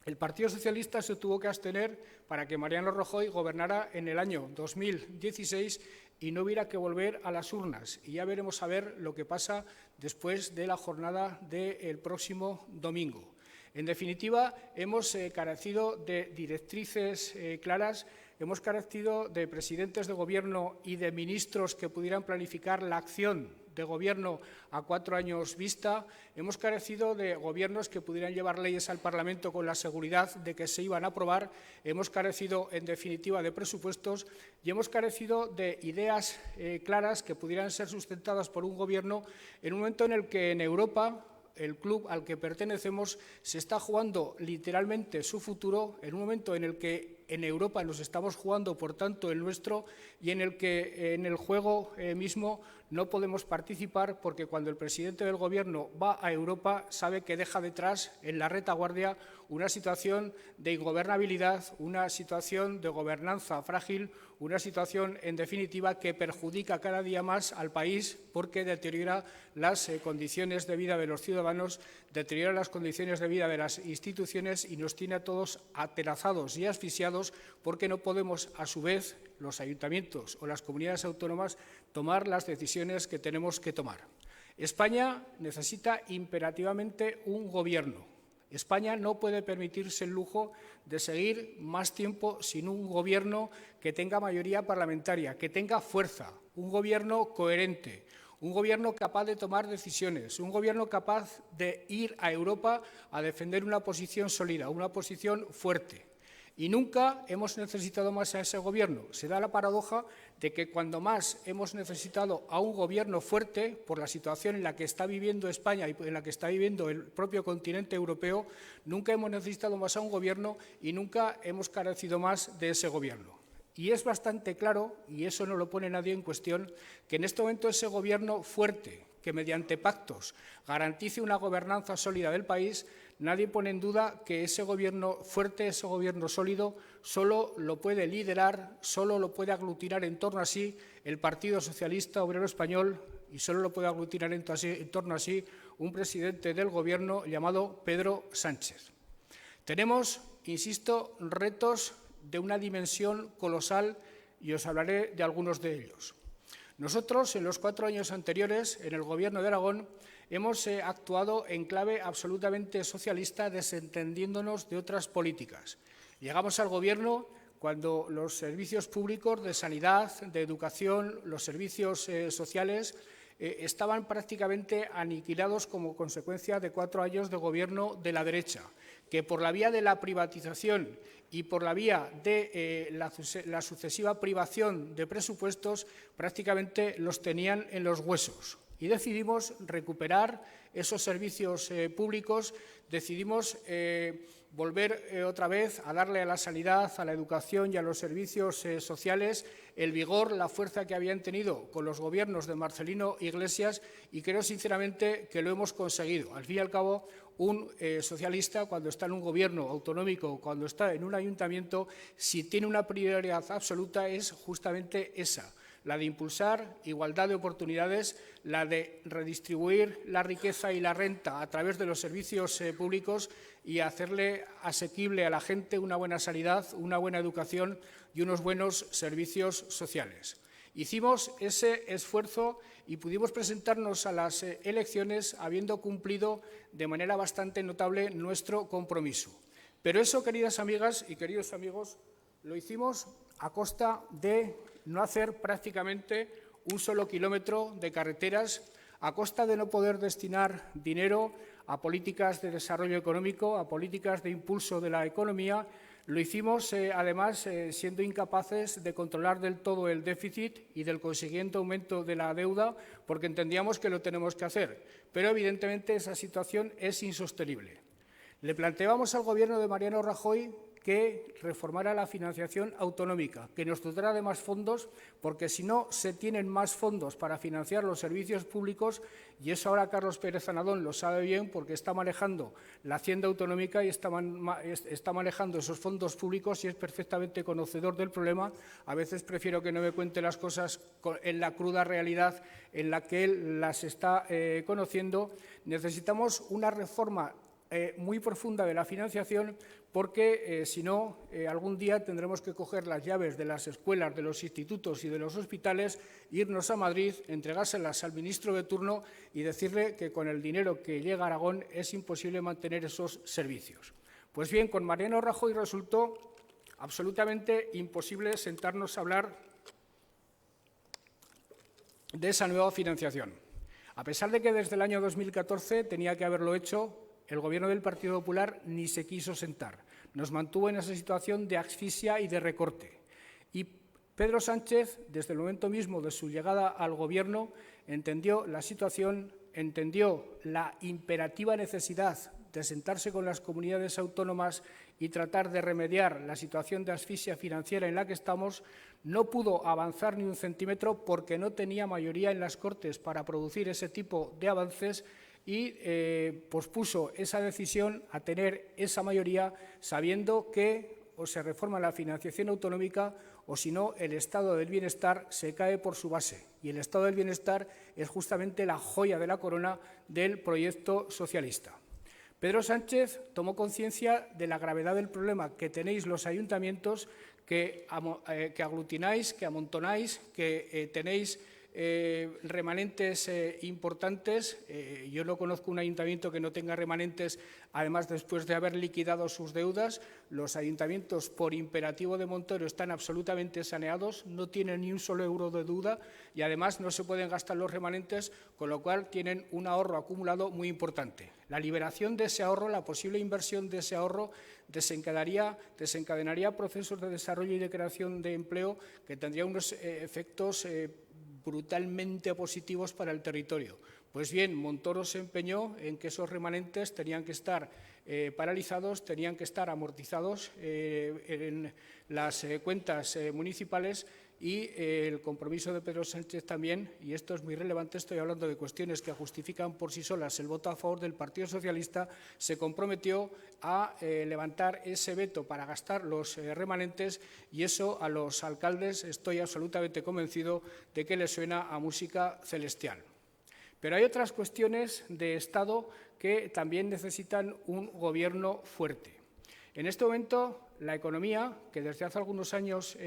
Speaker 4: El Partido Socialista se tuvo que abstener para que Mariano Rajoy gobernara en el año 2016 y no hubiera que volver a las urnas. Y ya veremos a ver lo que pasa después de la jornada del próximo domingo. En definitiva, hemos carecido de directrices claras, hemos carecido de presidentes de Gobierno y de ministros que pudieran planificar la acción de Gobierno a 4 años vista, hemos carecido de gobiernos que pudieran llevar leyes al Parlamento con la seguridad de que se iban a aprobar, hemos carecido, en definitiva, de presupuestos y hemos carecido de ideas claras que pudieran ser sustentadas por un Gobierno en un momento en el que en Europa el club al que pertenecemos se está jugando literalmente su futuro, en un momento en el que en Europa nos estamos jugando, por tanto, el nuestro, y en el que en el juego mismo no podemos participar porque cuando el presidente del Gobierno va a Europa sabe que deja detrás, en la retaguardia, una situación de ingobernabilidad, una situación de gobernanza frágil, una situación, en definitiva, que perjudica cada día más al país porque deteriora las condiciones de vida de los ciudadanos, deteriora las condiciones de vida de las instituciones y nos tiene a todos atenazados y asfixiados porque no podemos, a su vez, los ayuntamientos o las comunidades autónomas, tomar las decisiones que tenemos que tomar. España necesita imperativamente un Gobierno. España no puede permitirse el lujo de seguir más tiempo sin un Gobierno que tenga mayoría parlamentaria, que tenga fuerza, un Gobierno coherente, un Gobierno capaz de tomar decisiones, un Gobierno capaz de ir a Europa a defender una posición sólida, una posición fuerte. Y nunca hemos necesitado más a ese Gobierno. Se da la paradoja de que cuando más hemos necesitado a un Gobierno fuerte, por la situación en la que está viviendo España y en la que está viviendo el propio continente europeo, nunca hemos necesitado más a un Gobierno y nunca hemos carecido más de ese Gobierno. Y es bastante claro, y eso no lo pone nadie en cuestión, que en este momento ese Gobierno fuerte, que mediante pactos garantice una gobernanza sólida del país, nadie pone en duda que ese Gobierno fuerte, ese Gobierno sólido, solo lo puede liderar, solo lo puede aglutinar en torno a sí el Partido Socialista Obrero Español y solo lo puede aglutinar en torno a sí un presidente del Gobierno llamado Pedro Sánchez. Tenemos, insisto, retos de una dimensión colosal y os hablaré de algunos de ellos. Nosotros, en los 4 años anteriores, en el Gobierno de Aragón, hemos actuado en clave absolutamente socialista, desentendiéndonos de otras políticas. Llegamos al Gobierno cuando los servicios públicos de sanidad, de educación, los servicios sociales estaban prácticamente aniquilados como consecuencia de 4 años de gobierno de la derecha, que por la vía de la privatización y por la vía de la sucesiva privación de presupuestos prácticamente los tenían en los huesos. Y decidimos recuperar esos servicios públicos, decidimos volver otra vez a darle a la sanidad, a la educación y a los servicios sociales el vigor, la fuerza que habían tenido con los gobiernos de Marcelino Iglesias y creo sinceramente que lo hemos conseguido. Al fin y al cabo, un socialista, cuando está en un gobierno autonómico, cuando está en un ayuntamiento, si tiene una prioridad absoluta es justamente esa, la de impulsar igualdad de oportunidades, la de redistribuir la riqueza y la renta a través de los servicios públicos y hacerle asequible a la gente una buena sanidad, una buena educación y unos buenos servicios sociales. Hicimos ese esfuerzo y pudimos presentarnos a las elecciones habiendo cumplido de manera bastante notable nuestro compromiso. Pero eso, queridas amigas y queridos amigos, lo hicimos a costa de no hacer prácticamente un solo kilómetro de carreteras, a costa de no poder destinar dinero a políticas de desarrollo económico, a políticas de impulso de la economía. Lo hicimos, además, siendo incapaces de controlar del todo el déficit y del consiguiente aumento de la deuda, porque entendíamos que lo tenemos que hacer. Pero, evidentemente, esa situación es insostenible. Le planteábamos al Gobierno de Mariano Rajoy que reformara la financiación autonómica, que nos dotara de más fondos, porque si no se tienen más fondos para financiar los servicios públicos, y eso ahora Carlos Pérez Anadón lo sabe bien porque está manejando la Hacienda autonómica y está manejando esos fondos públicos y es perfectamente conocedor del problema. A veces prefiero que no me cuente las cosas en la cruda realidad en la que él las está conociendo. Necesitamos una reforma muy profunda de la financiación porque, si no, algún día tendremos que coger las llaves de las escuelas, de los institutos y de los hospitales, irnos a Madrid, entregárselas al ministro de turno y decirle que con el dinero que llega a Aragón es imposible mantener esos servicios. Pues bien, con Mariano Rajoy resultó absolutamente imposible sentarnos a hablar de esa nueva financiación. A pesar de que desde el año 2014 tenía que haberlo hecho, el Gobierno del Partido Popular ni se quiso sentar. Nos mantuvo en esa situación de asfixia y de recorte. Y Pedro Sánchez, desde el momento mismo de su llegada al Gobierno, entendió la situación, entendió la imperativa necesidad de sentarse con las comunidades autónomas y tratar de remediar la situación de asfixia financiera en la que estamos. No pudo avanzar ni un centímetro porque no tenía mayoría en las Cortes para producir ese tipo de avances y pospuso esa decisión a tener esa mayoría sabiendo que o se reforma la financiación autonómica o si no el estado del bienestar se cae por su base. Y el estado del bienestar es justamente la joya de la corona del proyecto socialista. Pedro Sánchez tomó conciencia de la gravedad del problema que tenéis los ayuntamientos, que aglutináis, que amontonáis, que tenéis remanentes importantes. Yo no conozco un ayuntamiento que no tenga remanentes, además después de haber liquidado sus deudas. Los ayuntamientos, por imperativo de Montoro, están absolutamente saneados, no tienen ni un solo euro de deuda y además no se pueden gastar los remanentes, con lo cual tienen un ahorro acumulado muy importante. La liberación de ese ahorro, la posible inversión de ese ahorro, desencadenaría procesos de desarrollo y de creación de empleo que tendría unos efectos brutalmente positivos para el territorio, Pues bien, Montoro se empeñó en que esos remanentes tenían que estar paralizados, tenían que estar amortizados en las cuentas municipales y el compromiso de Pedro Sánchez también, y esto es muy relevante, estoy hablando de cuestiones que justifican por sí solas el voto a favor del Partido Socialista, se comprometió a levantar ese veto para gastar los remanentes, y eso a los alcaldes estoy absolutamente convencido de que les suena a música celestial. Pero hay otras cuestiones de Estado que también necesitan un gobierno fuerte. En este momento, la economía, que desde hace algunos años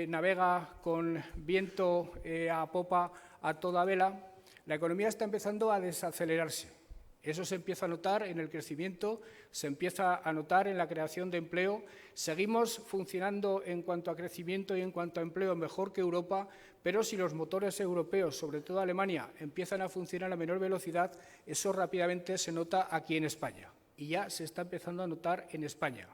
Speaker 4: navega con viento a popa a toda vela, la economía está empezando a desacelerarse. Eso se empieza a notar en el crecimiento, se empieza a notar en la creación de empleo. Seguimos funcionando en cuanto a crecimiento y en cuanto a empleo mejor que Europa, pero si los motores europeos, sobre todo Alemania, empiezan a funcionar a menor velocidad, eso rápidamente se nota aquí en España. Y ya se está empezando a notar en España.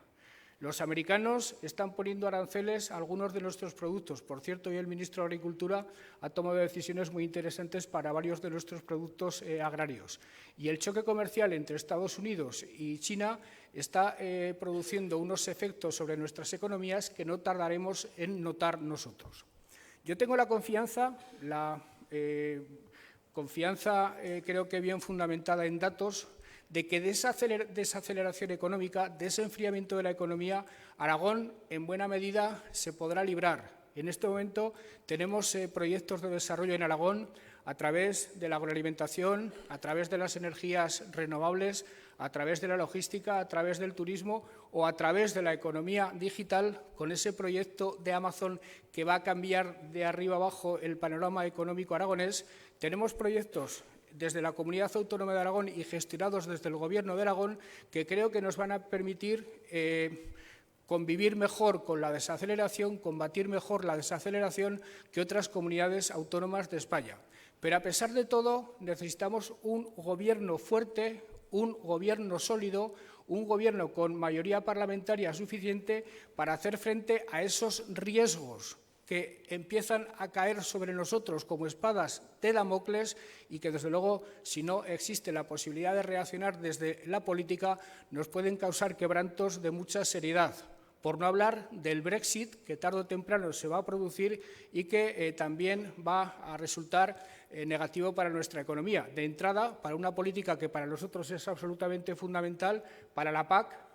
Speaker 4: Los americanos están poniendo aranceles a algunos de nuestros productos. Por cierto, hoy el ministro de Agricultura ha tomado decisiones muy interesantes para varios de nuestros productos agrarios. Y el choque comercial entre Estados Unidos y China está produciendo unos efectos sobre nuestras economías que no tardaremos en notar nosotros. Yo tengo la confianza creo que bien fundamentada en datos, de que de esa desaceleración económica, de ese enfriamiento de la economía, Aragón en buena medida se podrá librar. En este momento tenemos proyectos de desarrollo en Aragón a través de la agroalimentación, a través de las energías renovables, a través de la logística, a través del turismo o a través de la economía digital, con ese proyecto de Amazon que va a cambiar de arriba abajo el panorama económico aragonés. Tenemos proyectos desde la Comunidad Autónoma de Aragón y gestionados desde el Gobierno de Aragón, que creo que nos van a permitir convivir mejor con la desaceleración, combatir mejor la desaceleración que otras comunidades autónomas de España. Pero a pesar de todo, necesitamos un Gobierno fuerte, un Gobierno sólido, un Gobierno con mayoría parlamentaria suficiente para hacer frente a esos riesgos que empiezan a caer sobre nosotros como espadas de Damocles y que, desde luego, si no existe la posibilidad de reaccionar desde la política, nos pueden causar quebrantos de mucha seriedad. Por no hablar del Brexit, que tarde o temprano se va a producir y que también va a resultar negativo para nuestra economía. De entrada, para una política que para nosotros es absolutamente fundamental, para la PAC,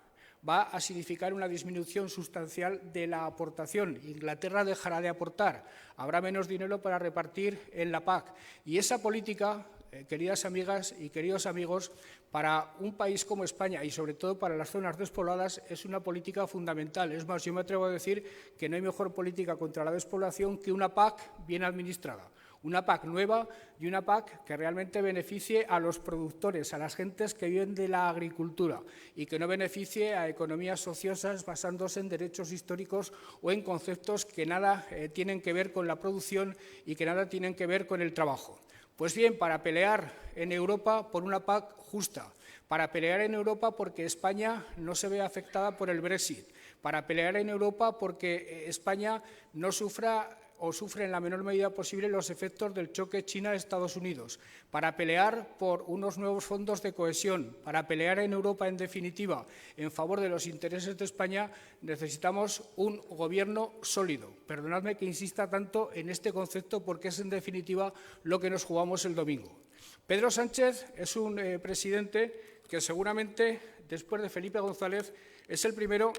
Speaker 4: va a significar una disminución sustancial de la aportación. Inglaterra dejará de aportar, habrá menos dinero para repartir en la PAC. Y esa política, queridas amigas y queridos amigos, para un país como España y sobre todo para las zonas despobladas es una política fundamental. Es más, yo me atrevo a decir que no hay mejor política contra la despoblación que una PAC bien administrada. Una PAC nueva y una PAC que realmente beneficie a los productores, a las gentes que viven de la agricultura y que no beneficie a economías ociosas basándose en derechos históricos o en conceptos que nada tienen que ver con la producción y que nada tienen que ver con el trabajo. Pues bien, para pelear en Europa por una PAC justa, para pelear en Europa porque España no se vea afectada por el Brexit, para pelear en Europa porque España no sufra o sufre en la menor medida posible los efectos del choque China-Estados Unidos, para pelear por unos nuevos fondos de cohesión, para pelear en Europa, en definitiva, en favor de los intereses de España, necesitamos un gobierno sólido. Perdonadme que insista tanto en este concepto porque es, en definitiva, lo que nos jugamos el domingo. Pedro Sánchez es un presidente que seguramente, después de Felipe González, es el primero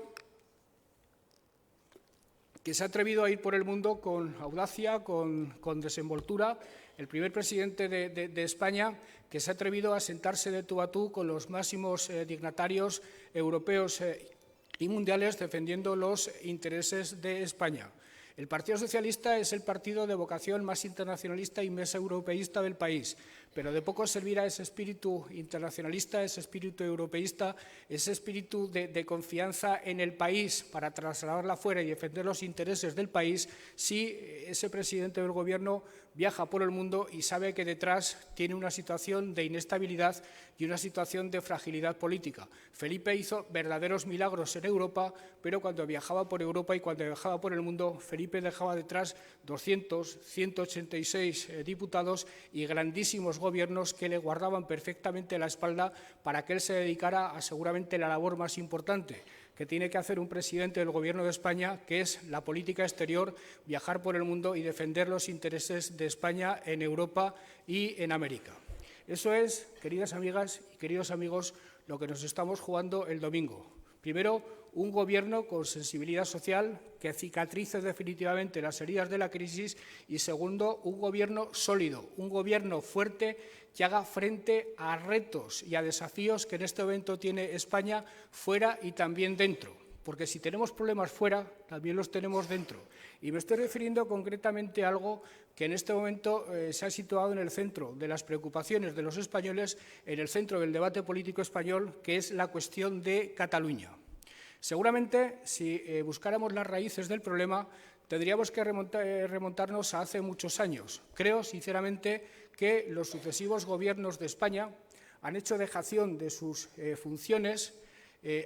Speaker 4: que se ha atrevido a ir por el mundo con audacia, con desenvoltura, el primer presidente de España que se ha atrevido a sentarse de tú a tú con los máximos dignatarios europeos y mundiales defendiendo los intereses de España. El Partido Socialista es el partido de vocación más internacionalista y más europeísta del país, pero de poco servirá ese espíritu internacionalista, ese espíritu europeísta, ese espíritu de confianza en el país para trasladarla fuera y defender los intereses del país si ese presidente del Gobierno viaja por el mundo y sabe que detrás tiene una situación de inestabilidad y una situación de fragilidad política. Felipe hizo verdaderos milagros en Europa, pero cuando viajaba por Europa y cuando viajaba por el mundo, Felipe dejaba detrás 200, 186 diputados y grandísimos gobiernos que le guardaban perfectamente la espalda para que él se dedicara a seguramente la labor más importante que tiene que hacer un presidente del Gobierno de España, que es la política exterior, viajar por el mundo y defender los intereses de España en Europa y en América. Eso es, queridas amigas y queridos amigos, lo que nos estamos jugando el domingo. Primero, un Gobierno con sensibilidad social que cicatrice definitivamente las heridas de la crisis y, segundo, un Gobierno sólido, un Gobierno fuerte que haga frente a retos y a desafíos que en este momento tiene España fuera y también dentro. Porque si tenemos problemas fuera, también los tenemos dentro. Y me estoy refiriendo concretamente a algo que en este momento se ha situado en el centro de las preocupaciones de los españoles, en el centro del debate político español, que es la cuestión de Cataluña. Seguramente, si buscáramos las raíces del problema, tendríamos que remontarnos a hace muchos años. Creo, sinceramente, que los sucesivos gobiernos de España han hecho dejación de sus funciones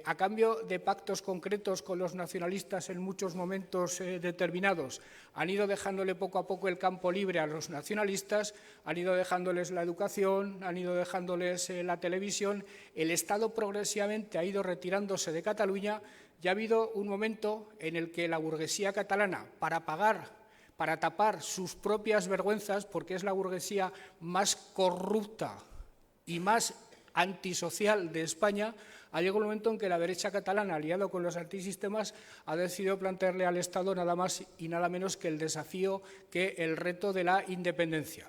Speaker 4: a cambio de pactos concretos con los nacionalistas en muchos momentos determinados. Han ido dejándole poco a poco el campo libre a los nacionalistas, han ido dejándoles la educación, han ido dejándoles la televisión. El Estado progresivamente ha ido retirándose de Cataluña y ha habido un momento en el que la burguesía catalana, para tapar sus propias vergüenzas, porque es la burguesía más corrupta y más antisocial de España, ha llegado un momento en que la derecha catalana, aliado con los antisistemas, ha decidido plantearle al Estado nada más y nada menos que el desafío, que el reto de la independencia.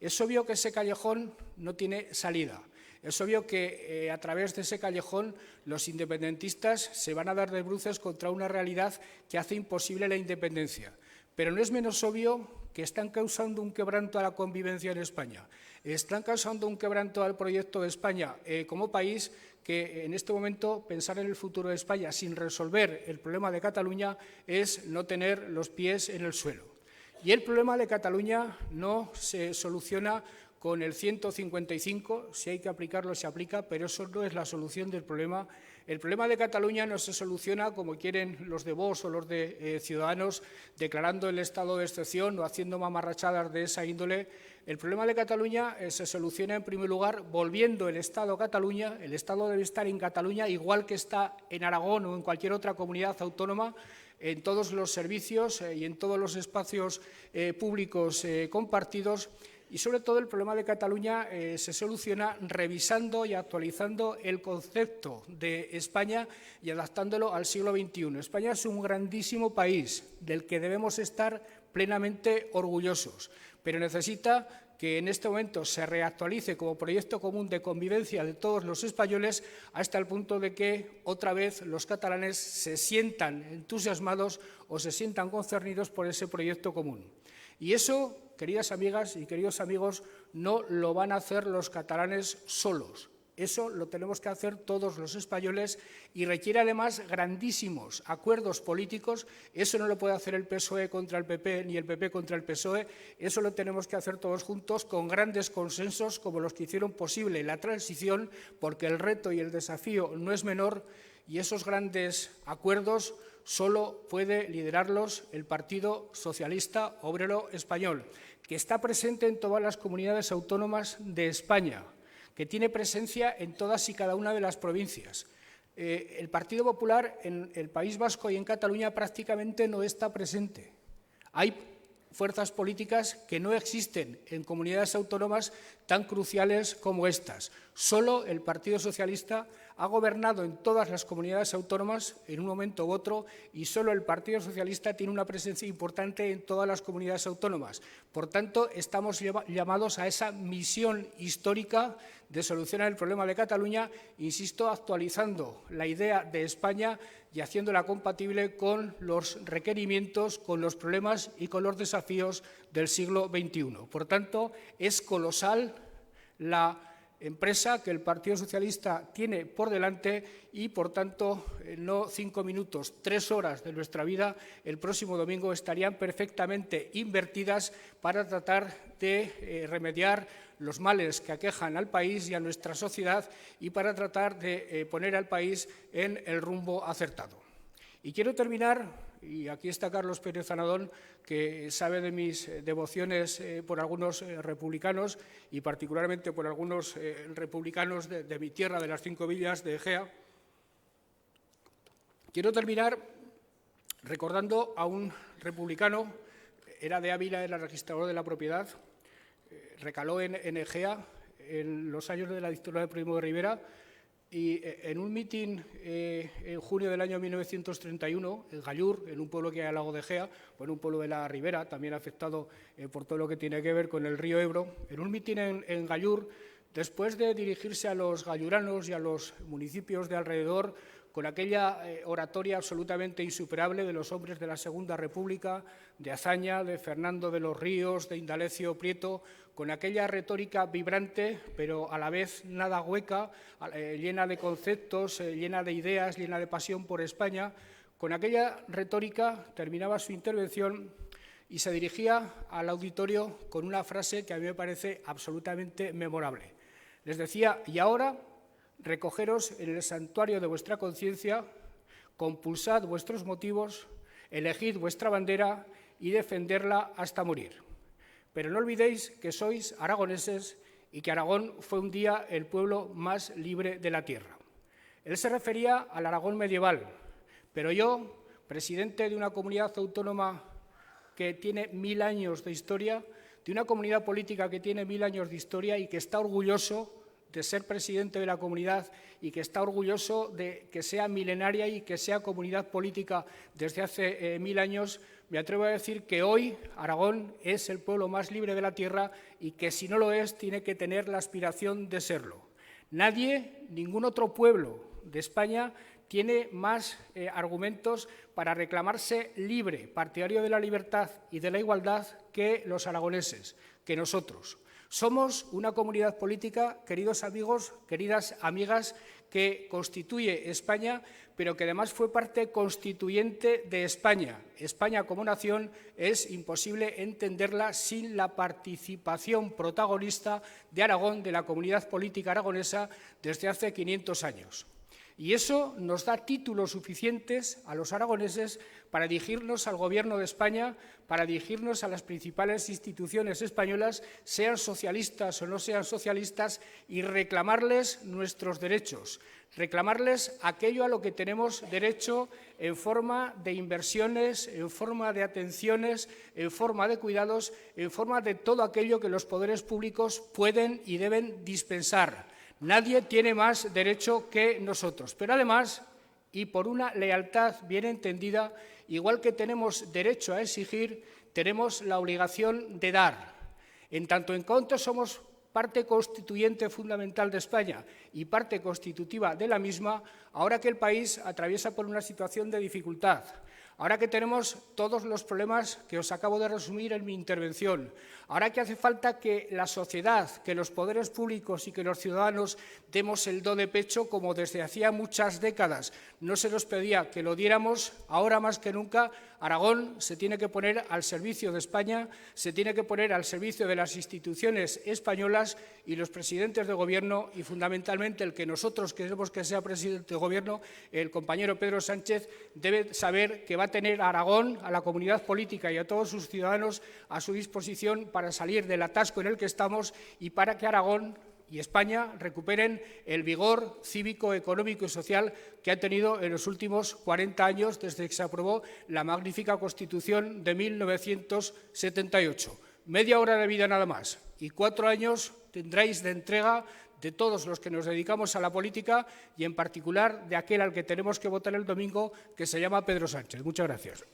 Speaker 4: Es obvio que ese callejón no tiene salida. Es obvio que a través de ese callejón los independentistas se van a dar de bruces contra una realidad que hace imposible la independencia. Pero no es menos obvio que están causando un quebranto a la convivencia en España. Están causando un quebranto al proyecto de España como país, que en este momento pensar en el futuro de España sin resolver el problema de Cataluña es no tener los pies en el suelo. Y el problema de Cataluña no se soluciona con el 155, si hay que aplicarlo se aplica, pero eso no es la solución del problema. El problema de Cataluña no se soluciona como quieren los de Vox o los de Ciudadanos, declarando el estado de excepción o haciendo mamarrachadas de esa índole. El problema de Cataluña se soluciona en primer lugar volviendo el Estado a Cataluña. El Estado debe estar en Cataluña igual que está en Aragón o en cualquier otra comunidad autónoma, en todos los servicios y en todos los espacios públicos compartidos. Y, sobre todo, el problema de Cataluña se soluciona revisando y actualizando el concepto de España y adaptándolo al siglo XXI. España es un grandísimo país del que debemos estar plenamente orgullosos, pero necesita que en este momento se reactualice como proyecto común de convivencia de todos los españoles, hasta el punto de que otra vez los catalanes se sientan entusiasmados o se sientan concernidos por ese proyecto común. Y eso, queridas amigas y queridos amigos, no lo van a hacer los catalanes solos. Eso lo tenemos que hacer todos los españoles y requiere además grandísimos acuerdos políticos. Eso no lo puede hacer el PSOE contra el PP ni el PP contra el PSOE. Eso lo tenemos que hacer todos juntos con grandes consensos como los que hicieron posible la transición, porque el reto y el desafío no es menor, y esos grandes acuerdos solo puede liderarlos el Partido Socialista Obrero Español, que está presente en todas las comunidades autónomas de España, que tiene presencia en todas y cada una de las provincias. El Partido Popular en el País Vasco y en Cataluña prácticamente no está presente. Hay fuerzas políticas que no existen en comunidades autónomas tan cruciales como estas. Solo el Partido Socialista ha gobernado en todas las comunidades autónomas en un momento u otro, y solo el Partido Socialista tiene una presencia importante en todas las comunidades autónomas. Por tanto, estamos llamados a esa misión histórica de solucionar el problema de Cataluña, insisto, actualizando la idea de España y haciéndola compatible con los requerimientos, con los problemas y con los desafíos del siglo XXI. Por tanto, es colosal la empresa que el Partido Socialista tiene por delante y, por tanto, no 5 minutos, 3 horas de nuestra vida el próximo domingo estarían perfectamente invertidas para tratar de remediar los males que aquejan al país y a nuestra sociedad y para tratar de poner al país en el rumbo acertado. Y quiero terminar y aquí está Carlos Pérez Zanadón, que sabe de mis devociones por algunos republicanos y particularmente por algunos republicanos de mi tierra, de las 5 villas de Egea. Quiero terminar recordando a un republicano, era de Ávila, era registrador de la propiedad, recaló en Egea en los años de la dictadura de Primo de Rivera, y en un mitin en junio del año 1931, en Gallur, en un pueblo que hay al lago de Egea, bueno, un pueblo de la Ribera, también afectado por todo lo que tiene que ver con el río Ebro, en un mitin en Gallur, después de dirigirse a los galluranos y a los municipios de alrededor, con aquella oratoria absolutamente insuperable de los hombres de la Segunda República, de Azaña, de Fernando de los Ríos, de Indalecio Prieto, con aquella retórica vibrante, pero a la vez nada hueca, llena de conceptos, llena de ideas, llena de pasión por España. Con aquella retórica terminaba su intervención y se dirigía al auditorio con una frase que a mí me parece absolutamente memorable. Les decía: y ahora, recogeros en el santuario de vuestra conciencia, compulsad vuestros motivos, elegid vuestra bandera y defenderla hasta morir. Pero no olvidéis que sois aragoneses y que Aragón fue un día el pueblo más libre de la tierra. Él se refería al Aragón medieval, pero yo, presidente de una comunidad autónoma que tiene 1000 años de historia, de una comunidad política que tiene 1000 años de historia y que está orgulloso de ser presidente de la comunidad y que está orgulloso de que sea milenaria y que sea comunidad política desde hace 1000 años, me atrevo a decir que hoy Aragón es el pueblo más libre de la tierra y que si no lo es, tiene que tener la aspiración de serlo. Nadie, ningún otro pueblo de España tiene más argumentos para reclamarse libre, partidario de la libertad y de la igualdad que los aragoneses, que nosotros. Somos una comunidad política, queridos amigos, queridas amigas, que constituye España, pero que además fue parte constituyente de España. España como nación es imposible entenderla sin la participación protagonista de Aragón, de la comunidad política aragonesa, desde hace 500 años. Y eso nos da títulos suficientes a los aragoneses para dirigirnos al Gobierno de España, para dirigirnos a las principales instituciones españolas, sean socialistas o no sean socialistas, y reclamarles nuestros derechos, reclamarles aquello a lo que tenemos derecho en forma de inversiones, en forma de atenciones, en forma de cuidados, en forma de todo aquello que los poderes públicos pueden y deben dispensar. Nadie tiene más derecho que nosotros, pero además, y por una lealtad bien entendida, igual que tenemos derecho a exigir, tenemos la obligación de dar. En tanto en cuanto somos parte constituyente fundamental de España y parte constitutiva de la misma, ahora que el país atraviesa por una situación de dificultad, ahora que tenemos todos los problemas que os acabo de resumir en mi intervención, ahora que hace falta que la sociedad, que los poderes públicos y que los ciudadanos demos el do de pecho, como desde hacía muchas décadas no se nos pedía que lo diéramos, ahora más que nunca Aragón se tiene que poner al servicio de España, se tiene que poner al servicio de las instituciones españolas, y los presidentes de Gobierno, y fundamentalmente el que nosotros queremos que sea presidente de Gobierno, el compañero Pedro Sánchez, debe saber que va a tener a Aragón, a la comunidad política y a todos sus ciudadanos a su disposición para salir del atasco en el que estamos y para que Aragón y España recuperen el vigor cívico, económico y social que ha tenido en los últimos 40 años desde que se aprobó la magnífica Constitución de 1978. Media hora de vida nada más y 4 años tendréis de entrega de todos los que nos dedicamos a la política y en particular de aquel al que tenemos que votar el domingo, que se llama Pedro Sánchez. Muchas gracias.